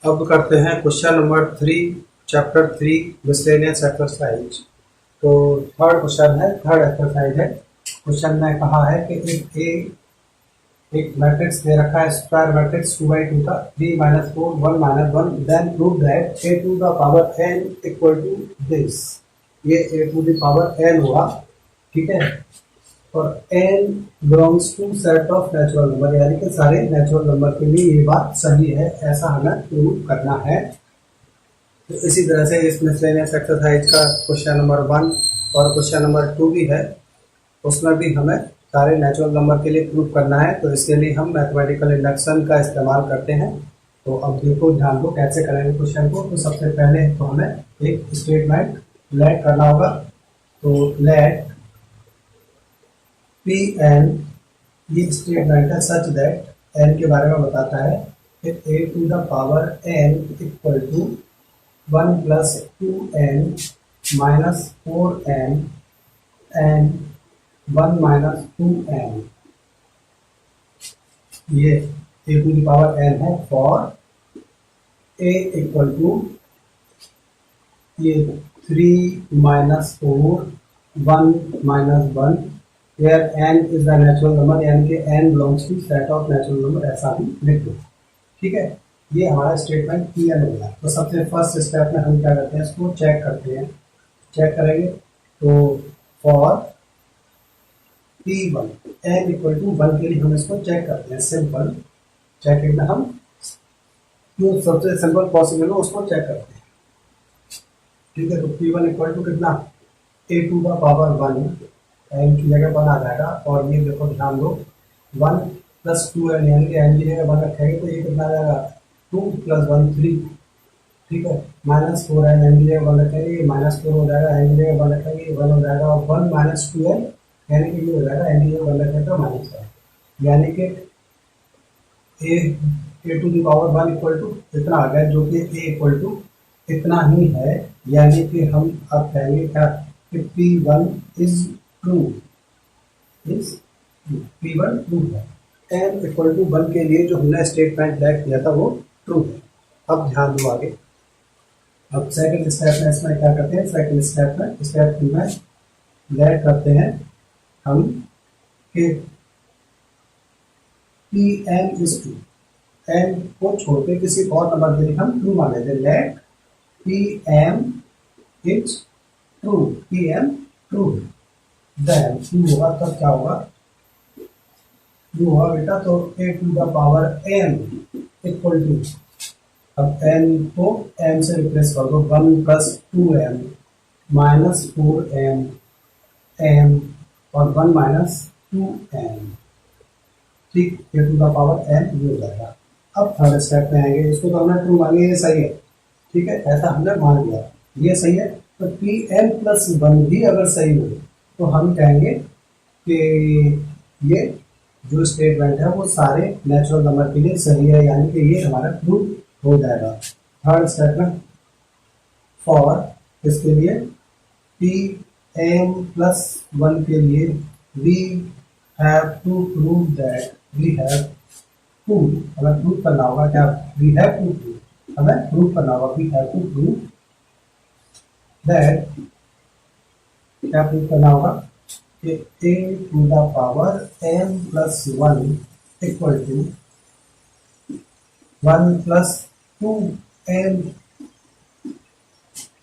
अब करते हैं question number 3, chapter 3 miscellaneous exercise. तो थर्ड क्वेश्चन है, थर्ड एक्सरसाइज है। क्वेश्चन में कहा है कि एक मैट्रिक्स दे रखा है, स्क्वायर मैट्रिक्स 2/2 का, 3 - 4 1 - 1, then prove that a to the power n equal to this. ये a to the power n हुआ, ठीक है। और n belongs to set of natural number, यानी कि सारे नेचुरल नंबर के लिए ये बात सही है, ऐसा हमें प्रूव करना है। तो इसी तरह से इस मिसलेनियस एक्सरसाइज का क्वेश्चन नंबर 1 और क्वेश्चन नंबर 2 भी है, उसमें भी हमें सारे नेचुरल नंबर के लिए प्रूव करना है। तो इसके लिए हम मैथमेटिकल इंडक्शन का इस्तेमाल करते हैं। तो अब देखो, ध्यान दो कैसे करेंगे क्वेश्चन को। तो सबसे पहले तो हमें एक स्टेटमेंट लेट करना होगा। तो लेट पी एन, ये स्टेटमेंट है सच दैट, एन के बारे में बताता है कि a to the power n equal to 1 + 2n - 4n n 1 - 2n। ये a to the power n है फॉर ए इक्वल टू ये 3 - 4 1 - 1 where n is the natural number, यानी कि n belongs to set of natural number, ऐसा भी लिख दो, ठीक है। ये हमारा स्टेटमेंट क्लियर हो गया। तो सबसे फर्स्ट स्टेप में हम क्या करते हैं, इसको चेक करते हैं। चेक करेंगे तो for P1 n equal to 1 के लिए हम इसको चेक करते हैं। सिंपल चेक में हम जो सबसे सिंपल पॉसिबल हो उसको चेक करते हैं, ठीक है। तो P1 इक्वल टू कितना, a to the power 1, n की जगह 1 आ जाएगा। और ये देखो ध्यान दो, 1 + 2n, यानी कि एन की जगह 1 रखेंगे तो ये कितना आ जाएगा, 2 + 1 3, ठीक है। -4n, एन की जगह 1 रखेंगे, ये -4 हो जाएगा, एन की जगह 1 रखेंगे, ये 1 हो जाएगा। और 1 - 2n, यानी कि ये हो जाएगा, एन की जगह 1 रखेंगे तो -1, यानी कि a to the power 1 equal to इतना आ गया, जो कि ए इक्वल टू इतना ही है। यानी कि हम अब कहेंगे क्या कि P1 is true, is P1 true है। n इक्वल टू 1 के लिए जो हमने स्टेटमेंट लैग किया था वो ट्रू है। अब ध्यान दो आगे। अब सेकंड स्टेप में इसमें क्या करते हैं, सेकंड स्टेप में स्टेप 2 में लैग करते हैं हम कि Pn इज ट्रू, n को छोड़ के किसी और नंबर के लिए हम ट्रू मान लेते हैं। Let Pm is true, Pm true है। देन ट्रू होगा तब क्या होगा, ट्रू होगा बेटा तो a to the power n equal to, अब n को m से रिप्लेस कर दो, 1 + 2m - 4m m और 1 - 2m, ठीक। a to the power n ये हो जाएगा। अब थर्ड स्टेप में आएंगे, इसको तो हमने ट्रू मान लिया, ये सही है, ठीक है, ऐसा हमने मान लिया, ये सही है। तो Pn + 1 भी अगर सही हो तो हम कहेंगे कि ये जो स्टेटमेंट है वो सारे नेचुरल नंबर के लिए सही है, यानी कि ये हमारा प्रूफ हो जाएगा। थर्ड स्टेटमेंट फॉर इसके लिए Pn + 1 के लिए we have to prove that, we have to, हमें प्रूव करना होगा क्या, वी हैव टू प्रूव, हमें प्रूव करना होगा, we have to prove that, क्या प्रूव करना होगा कि a to the power m + 1 equal to 1 + 2m।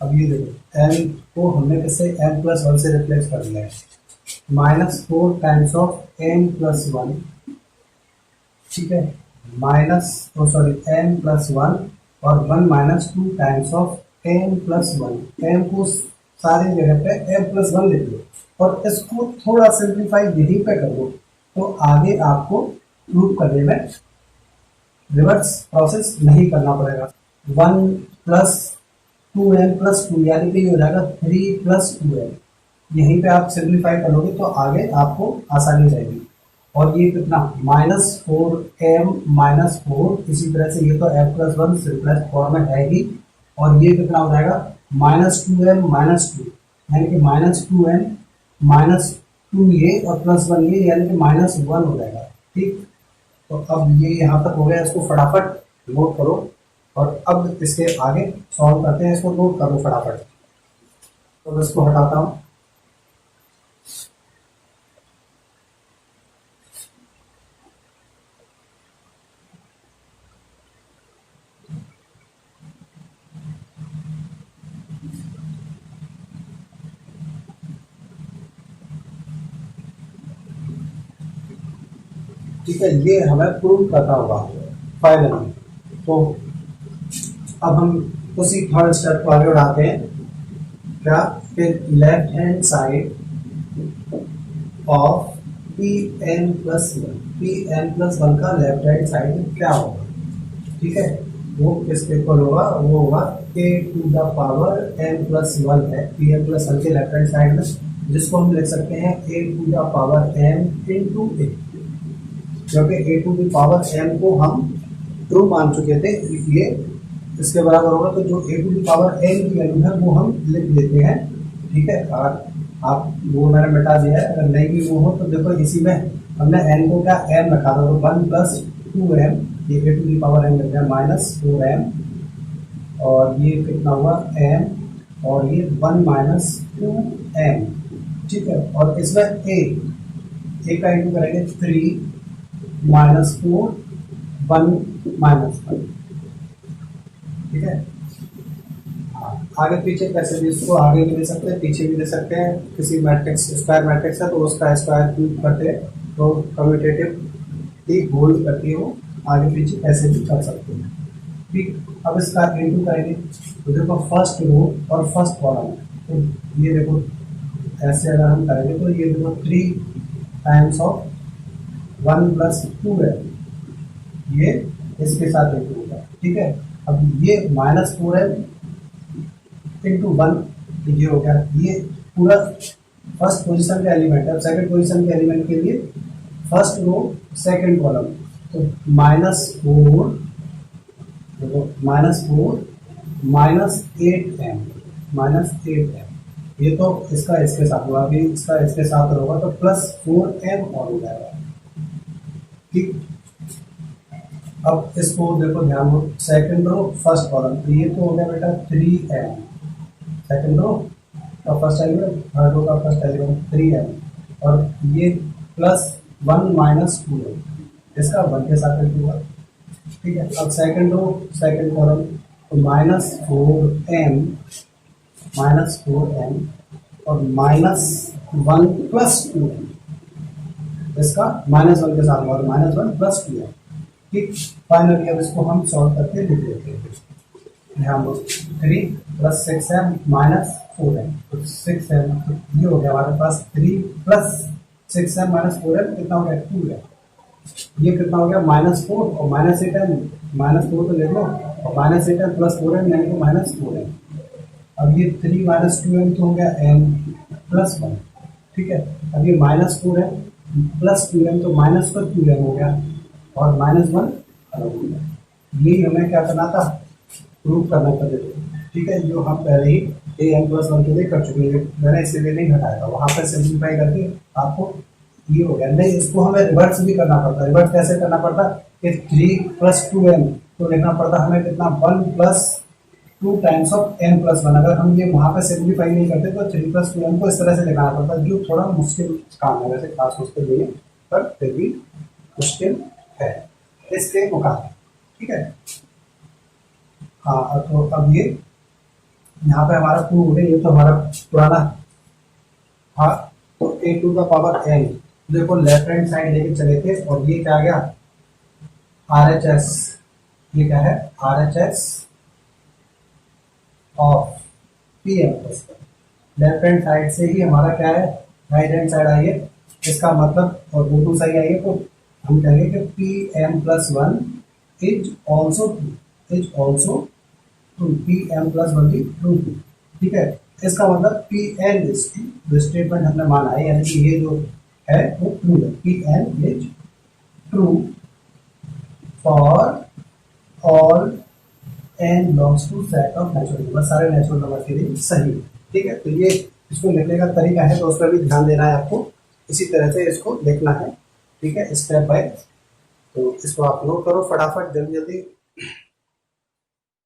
अब ये देखो m को हमने किससे, m + 1 से रिप्लेस कर दिया है, -4 टाइम्स ऑफ m + 1, ठीक है, m + 1 और 1 - 2 टाइम्स ऑफ m + 1। m को सारी जगह पे m + 1 लिख लो और इसको थोड़ा सिंप्लीफाई यहीं पे कर दो, तो आगे आपको प्रूव करने में रिवर्स प्रोसेस नहीं करना पड़ेगा। 1 + 2m + 2, यानी कि ये हो जाएगा 3 + 2m, यहीं पे आप सिंप्लीफाई करोगे तो आगे आपको आसानी रहेगी। और ये कितना, -4m - 4, इसी तरह से ये तो m + 1 सिंपलेस्ट फॉर्म में है ही। और ये कितना हो जाएगा, -2m - 2, यानी कि -2m - 2 ये और +1 ये, यानी कि -1 हो जाएगा, ठीक। तो अब ये यहाँ तक हो गया, इसको फटाफट नोट करो। और अब इसके आगे सॉल्व करते हैं, इसको नोट करो फटाफट। तो मैं इसको हटाता हूँ। ठीक है, ये हमें प्रूव करना होगा फाइनली। तो अब हम उसी थर्ड स्टेप को आगे बढ़ाते हैं। क्या, फिर left hand side of P N plus one, P N plus one का लेफ्ट हैंड साइड क्या होगा? ठीक है, वो किसके इक्वल होगा? वो होगा a to the power n plus one है पी एन प्लस वन के लेफ्ट हैंड साइड में, जिसको हम लिख सकते हैं a to the power n into a, क्योंकि a to the power n को हम ट्रू मान चुके थे, ये इसके बराबर होगा। तो जो ए टू द पावर एन की वैल्यू है वो हम लिख देते हैं। ठीक है, अगर आप वो मैंने मिटा दिया है, अगर नहीं भी वो हो तो देखो इसी में हमने एन को क्या एम रखा था, तो वन प्लस टू एम, ये a to the power N लिख रहे हैं माइनस फोर एम, और ये कितना हुआ एम, और ये वन माइनस टू एम। ठीक है, और इसमें ए का इंटू करेंगे three minus four one minus one. ठीक है, हाँ, आगे पीछे कैसे भी इसको आगे भी ले सकते हैं, पीछे भी ले सकते हैं। किसी मैट्रिक्स स्क्वायर मैट्रिक्स है तो उसका स्क्वायर क्यूब करते हैं, तो कम्यूटेटिव ही होल्ड करके वो आगे पीछे कैसे भी कर सकते हैं। ठीक, अब इसका इंटू करेंगे तो देखो फर्स्ट रो और फर्स्ट कॉलम, तो ये देखो ऐसे अगर हम करेंगे तो ये देखो three times of one plus to है, ये इसके साथ इंटू होगा। ठीक है, अब ये माइनस फोर है इंटू वन, ये हो गया, ये पूरा फर्स्ट पोजीशन का एलिमेंट है। अब सेकंड पोजीशन के एलिमेंट के लिए फर्स्ट रो सेकंड कॉलम, तो माइनस फोर, देखो minus four minus eight M, minus eight M, ये तो इसके साथ होगा, अभी इसका इसके साथ होगा तो प्लस फोर एम और हो जाएगा। ठीक, अब इसको देखो ध्यान दो, सेकंड रो फर्स्ट कॉलम, तो ये तो हो गया बेटा थ्री एम, सेकंड रो का फर्स्ट एलिमेंट, थर्ड रो का फर्स्ट एलिमेंट थ्री एम, और ये plus one minus two M, इसका वन के साथ इंटू हुआ। ठीक है, अब सेकंड रो सेकंड कॉलम, तो माइनस फोर एम और minus one plus two M, इसका माइनस वन के साथ हुआ, minus one plus two M. ठीक, फाइनली अब इसको हम सॉल्व करके लिख लेते हैं। ध्यान दो, three plus six m minus four m, तो सिक्स एम, ये हो गया हमारे पास three plus six m minus four m, कितना हो गया टू एम, ये कितना हो गया माइनस फोर और minus eight M, minus four तो ले लो, और minus eight m plus four m यानी कि माइनस फोर एम। अब ये थ्री माइनस टू एम तो हो गया एम प्लस वन। ठीक है, अब ये minus four M plus two M, तो माइनस पर टू एम हो गया, और माइनस वन अलग हो गया। यही हमें क्या करना था, प्रूव करना था। ठीक है, जो हम पहले ही ए एन प्लस वन के लिए कर चुके हैं, मैंने इसीलिए नहीं घटाया था, वहाँ पर सिंप्लीफाई करके आपको ये हो गया। नहीं, इसको हमें रिवर्स भी करना पड़ता, रिवर्स कैसे करना पड़ता कि थ्री प्लस टू एम, तो लिखना पड़ता हमें कितना one plus two times of N plus one. अगर हम ये वहाँ पर सिंप्लीफाई नहीं करते तो थ्री प्लस टू एम को इस तरह से लिखाना पड़ता, जो थोड़ा मुश्किल काम है, वैसे खास मुश्किल नहीं है पर फिर भी मुश्किल है इसके मुकाबले। ठीक है, हाँ, तो अब ये यहाँ पे हमारा प्रूव हो गया, ये तो हमारा पुराना। हाँ, तो ए टू द पावर एन, देखो लेफ्ट हैंड साइड लेके चले थे, और ये क्या आ गया आर एच एस, ये क्या है R H S of P M plus, left hand side से ही हमारा क्या है राइट हैंड साइड आई है, इसका मतलब, और वो टू साइड आई है, तो हम कहेंगे कि P M plus one is also true, P M plus one की ट्रू। ठीक है, इसका मतलब पी एन इज ट्रू, जो स्टेटमेंट हमने माना है, यानी कि ये जो है वो ट्रू है, P N is true for all N belongs to set of natural number, सारे नेचुरल नंबर के लिए सही। ठीक है, तो ये इसको लिखने का तरीका है, तो उस पर भी ध्यान देना है आपको, इसी तरह से इसको लिखना है। ठीक है, स्टेप बाय, तो इसको आप नोट करो फटाफट जल्दी जल्दी।